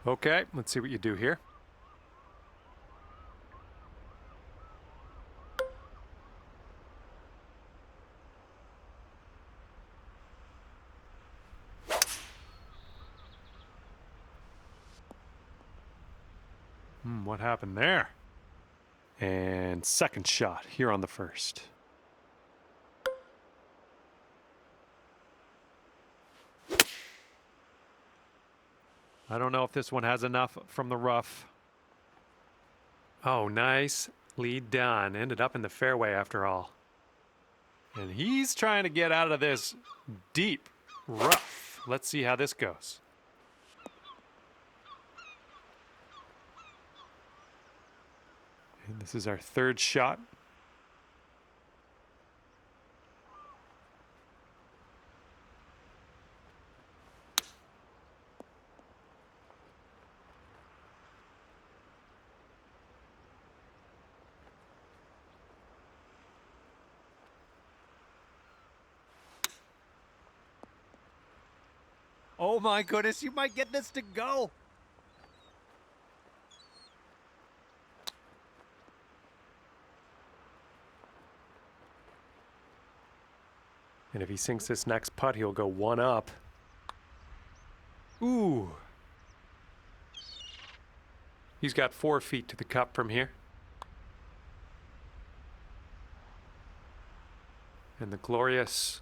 Okay, let's see what you do here. What happened there? And second shot here on the first. I don't know if this one has enough from the rough. Oh, nice lead done. Ended up in the fairway after all. And he's trying to get out of this deep rough. Let's see how this goes. And this is our third shot. Oh my goodness, you might get this to go. And if he sinks this next putt, he'll go one up. Ooh. He's got 4 feet to the cup from here. And the glorious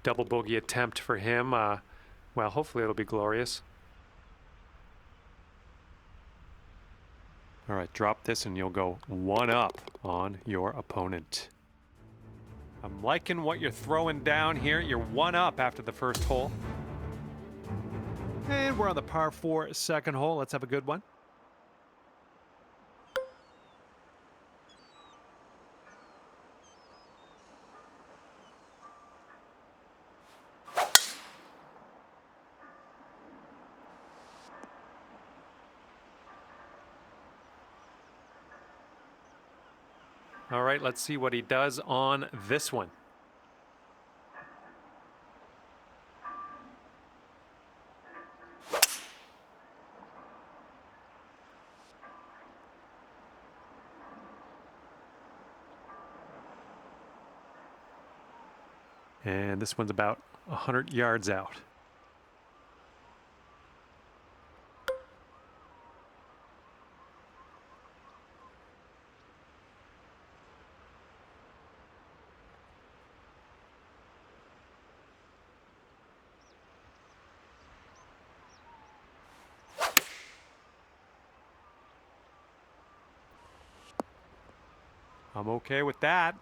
double bogey attempt for him, well, hopefully it'll be glorious. All right, drop this and you'll go one up on your opponent. I'm liking what you're throwing down here. You're one up after the first hole. And we're on the par 4 second hole. Let's have a good one. All right, let's see what he does on this one. And this one's about 100 yards out. I'm okay with that.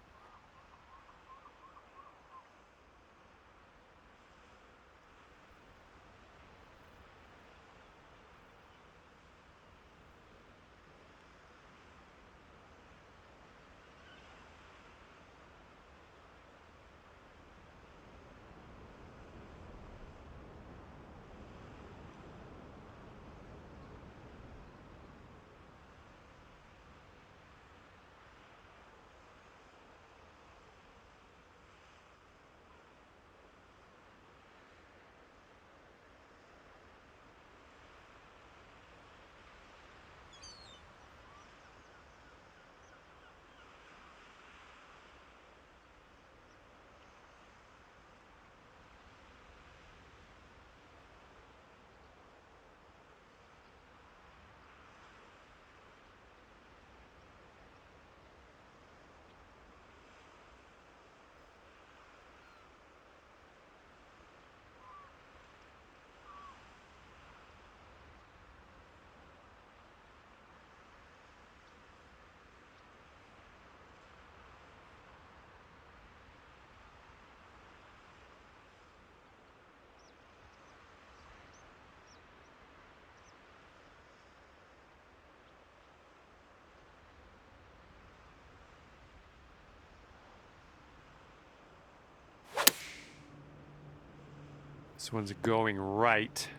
This one's going right.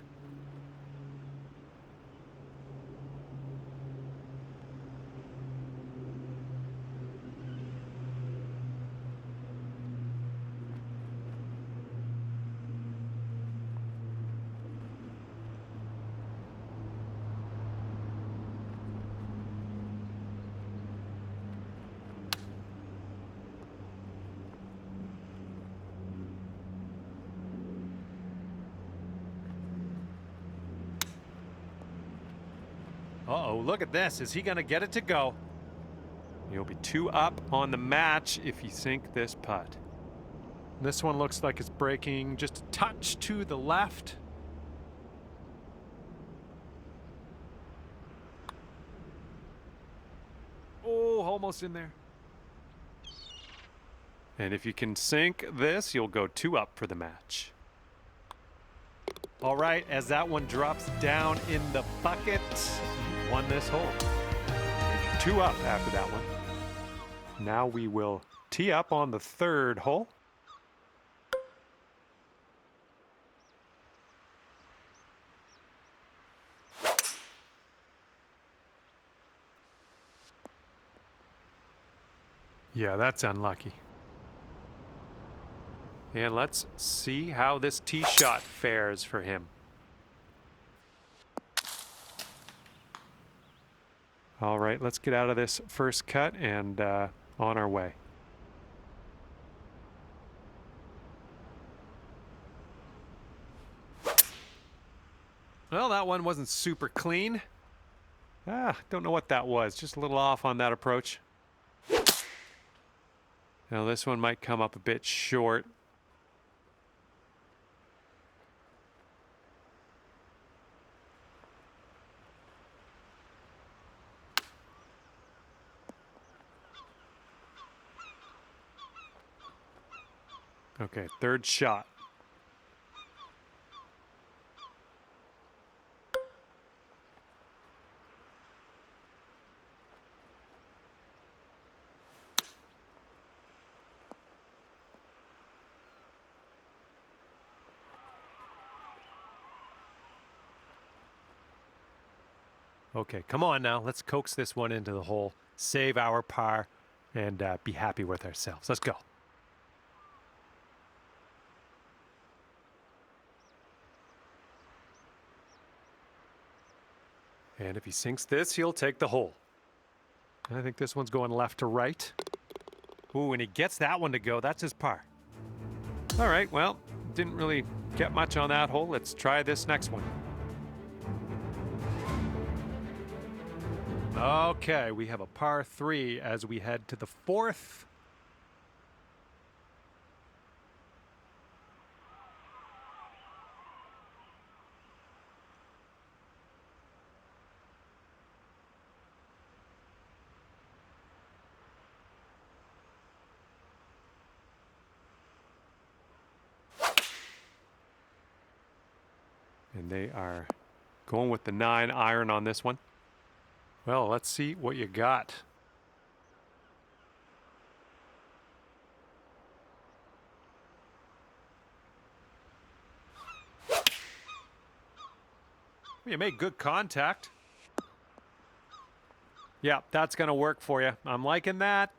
Uh-oh, look at this. Is he going to get it to go? He'll be 2 up on the match if you sink this putt. This one looks like it's breaking just a touch to the left. Oh, almost in there. And if you can sink this, you'll go 2 up for the match. All right, as that one drops down in the bucket, you won this hole. And you're 2 up after that one. Now we will tee up on the 3rd hole. Yeah, that's unlucky. And let's see how this tee shot fares for him. All right, let's get out of this first cut and on our way. Well, that one wasn't super clean. Don't know what that was. Just a little off on that approach. Now this one might come up a bit short. Okay, 3rd shot. Okay, come on now. Let's coax this one into the hole, save our par, and be happy with ourselves. Let's go. And if he sinks this, he'll take the hole. I think this one's going left to right. Ooh, and he gets that one to go. That's his par. All right, well, didn't really get much on that hole. Let's try this next one. Okay, we have a par 3 as we head to the 4th. And they are going with the 9 iron on this one. Well, let's see what you got. You made good contact. Yeah, that's going to work for you. I'm liking that.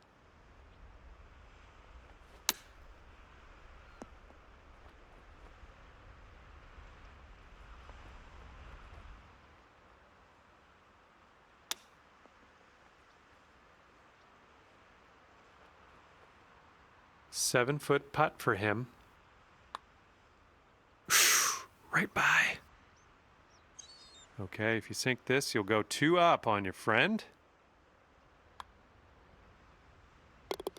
Seven-foot putt for him. Right by. Okay, if you sink this, you'll go 2 up on your friend.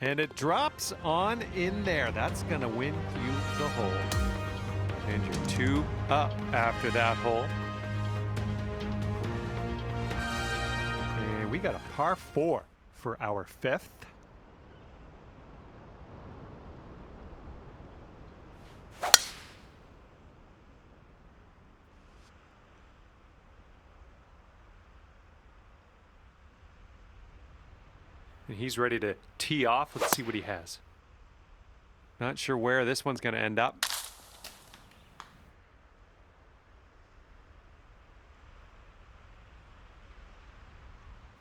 And it drops on in there. That's going to win you the hole. And you're 2 up after that hole. And we got a par 4 for our 5th. And he's ready to tee off. Let's see what he has. Not sure where this one's going to end up.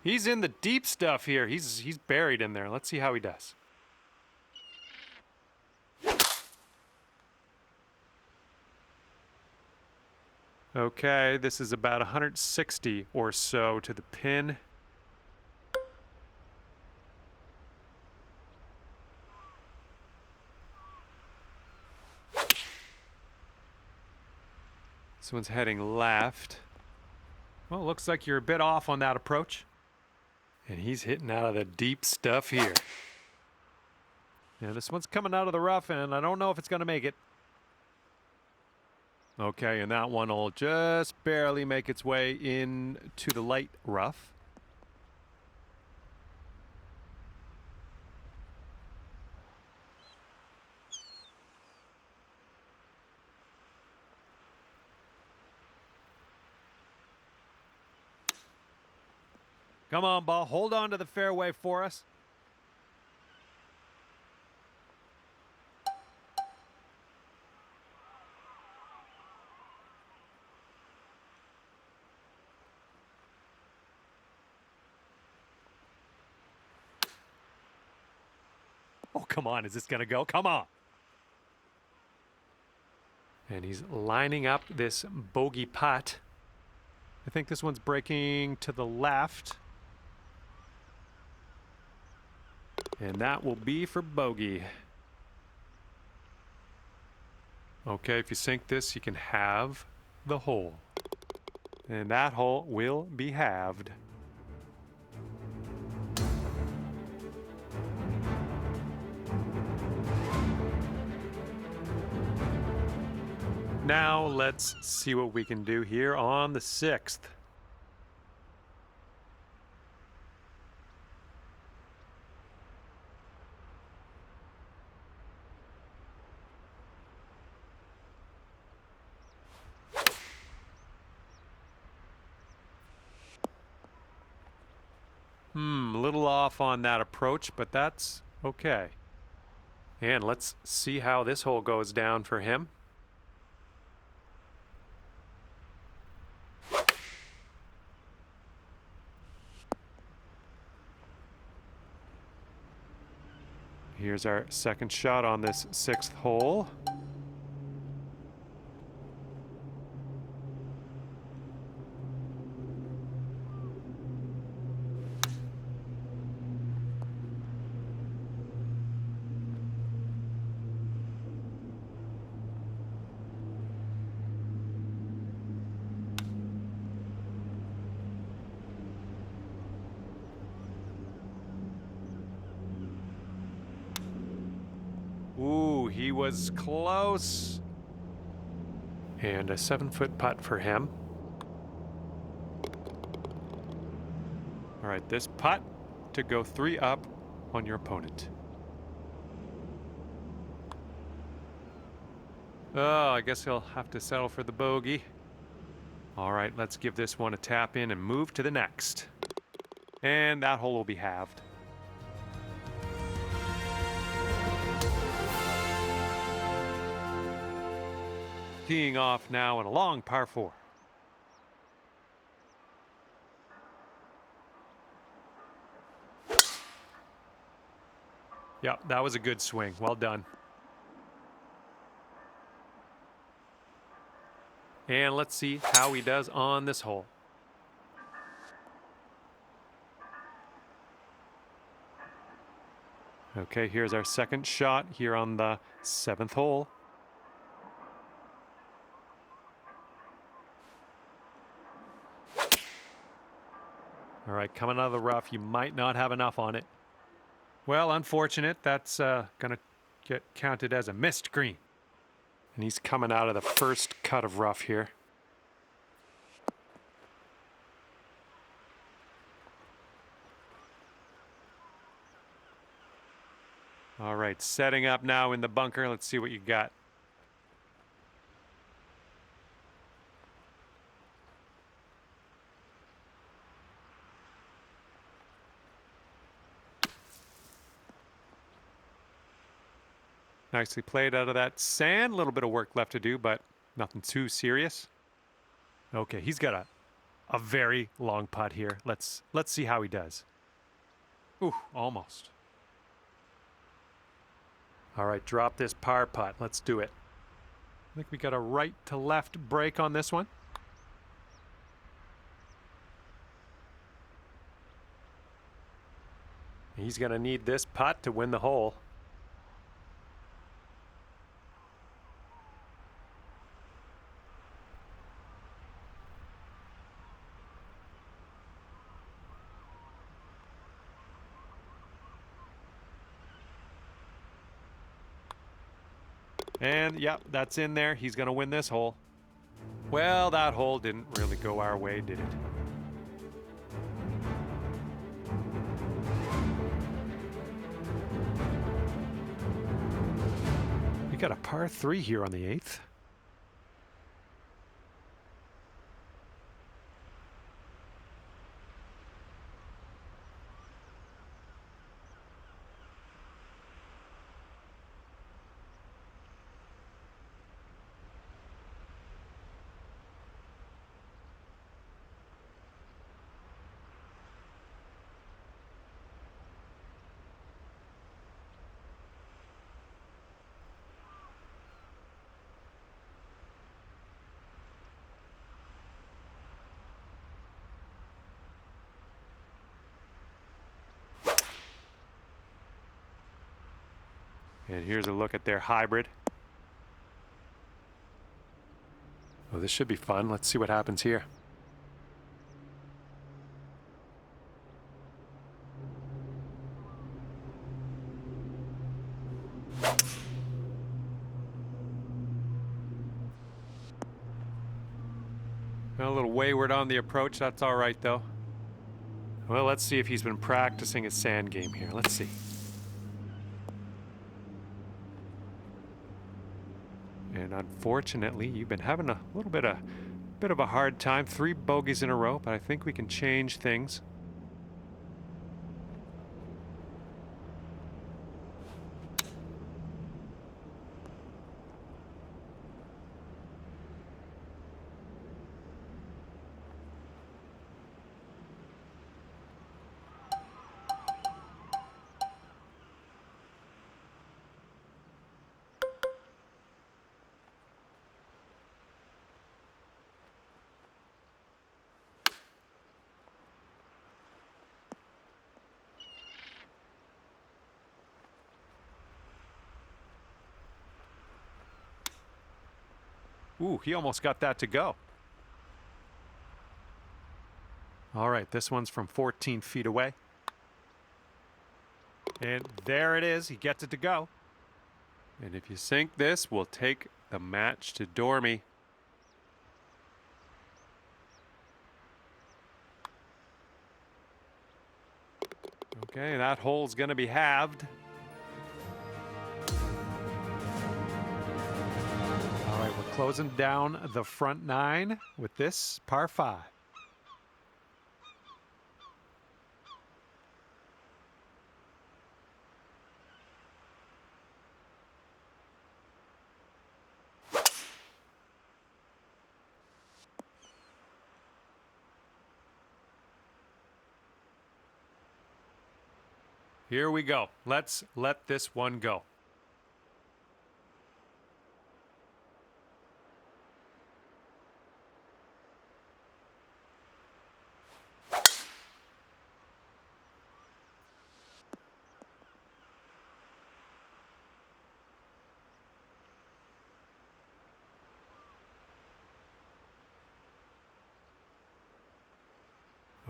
He's in the deep stuff here. He's buried in there. Let's see how he does. Okay, this is about 160 or so to the pin. This one's heading left. Well, looks like you're a bit off on that approach. And he's hitting out of the deep stuff here. Yeah, this one's coming out of the rough, and I don't know if it's going to make it. Okay, and that one will just barely make its way into the light rough. Come on, ball. Hold on to the fairway for us. Oh, come on. Is this going to go? Come on. And he's lining up this bogey putt. I think this one's breaking to the left. And that will be for bogey. Okay, if you sink this, you can halve the hole. And that hole will be halved. Now let's see what we can do here on the 6th. A little off on that approach, but that's okay. And let's see how this hole goes down for him. Here's our second shot on this 6th hole. Ooh, he was close. And a 7-foot putt for him. All right, this putt to go 3 up on your opponent. Oh, I guess he'll have to settle for the bogey. All right, let's give this one a tap in and move to the next. And that hole will be halved. Teeing off now in a long par 4. Yep, that was a good swing. Well done. And let's see how he does on this hole. Okay, here's our second shot here on the 7th hole. All right, coming out of the rough, you might not have enough on it. Well, unfortunate. That's going to get counted as a missed green. And he's coming out of the first cut of rough here. All right, setting up now in the bunker. Let's see what you got. Nicely played out of that sand. A little bit of work left to do, but nothing too serious. Okay, he's got a very long putt here. Let's see how he does. Ooh, almost. All right, drop this par putt. Let's do it. I think we got a right to left break on this one. He's going to need this putt to win the hole. And yep, that's in there. He's going to win this hole. Well, that hole didn't really go our way, did it? We got a par 3 here on the 8th. And here's a look at their hybrid. Oh, this should be fun. Let's see what happens here. A little wayward on the approach. That's all right, though. Well, let's see if he's been practicing his sand game here. Let's see. And unfortunately, you've been having a little bit of a hard time. 3 bogeys in a row, but I think we can change things. Ooh, he almost got that to go. All right, this one's from 14 feet away. And there it is. He gets it to go. And if you sink this, we'll take the match to Dormy. Okay, that hole's going to be halved. All right, we're closing down the front 9 with this par 5. Here we go. Let's let this one go.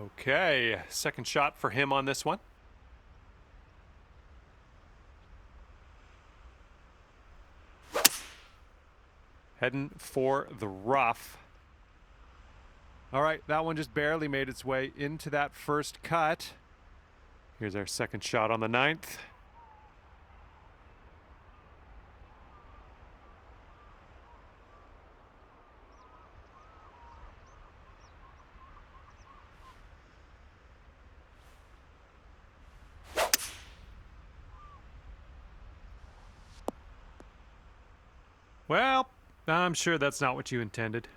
Okay, second shot for him on this one. Heading for the rough. All right, that one just barely made its way into that first cut. Here's our second shot on the 9th. Well, I'm sure that's not what you intended.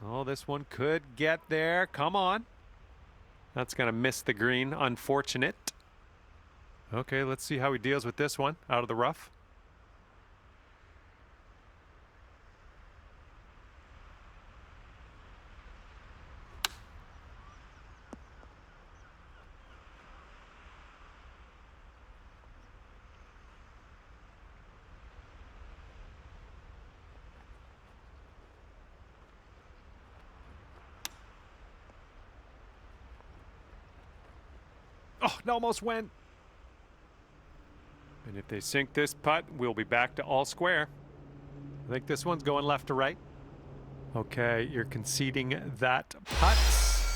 Oh, this one could get there. Come on. That's going to miss the green. Unfortunate. Okay, let's see how he deals with this one out of the rough. Oh, it almost went. And if they sink this putt, we'll be back to all square. I think this one's going left to right. Okay, you're conceding that putt.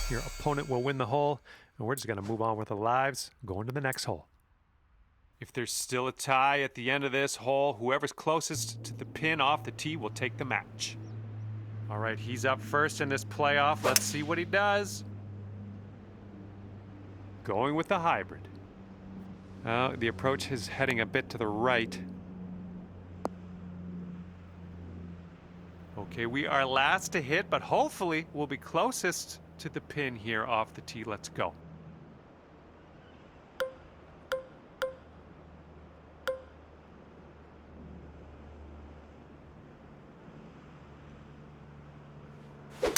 Your opponent will win the hole, and we're just going to move on with the lives, going to the next hole. If there's still a tie at the end of this hole, whoever's closest to the pin off the tee will take the match. All right, he's up first in this playoff. Let's see what he does. Going with the hybrid. The approach is heading a bit to the right. Okay, we are last to hit, but hopefully we'll be closest to the pin here off the tee. Let's go. I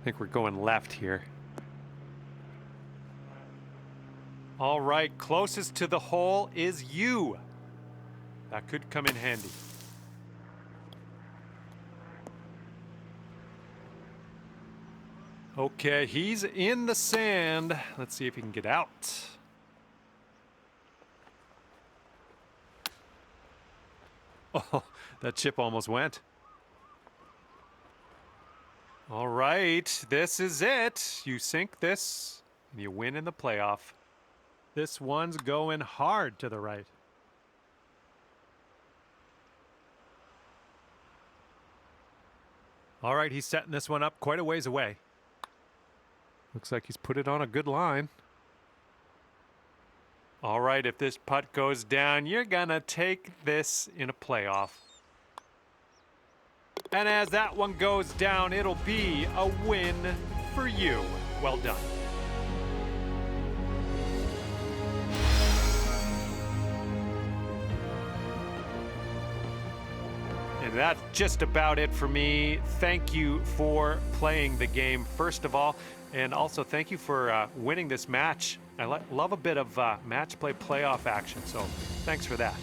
think we're going left here. All right, closest to the hole is you. That could come in handy. Okay, he's in the sand. Let's see if he can get out. Oh, that chip almost went. All right, this is it. You sink this, and you win in the playoff. This one's going hard to the right. All right, he's setting this one up quite a ways away. Looks like he's put it on a good line. All right, if this putt goes down, you're gonna take this in a playoff. And as that one goes down, it'll be a win for you. Well done. And that's just about it for me. Thank you for playing the game, first of all. And also thank you for winning this match. I love a bit of match play playoff action, so thanks for that.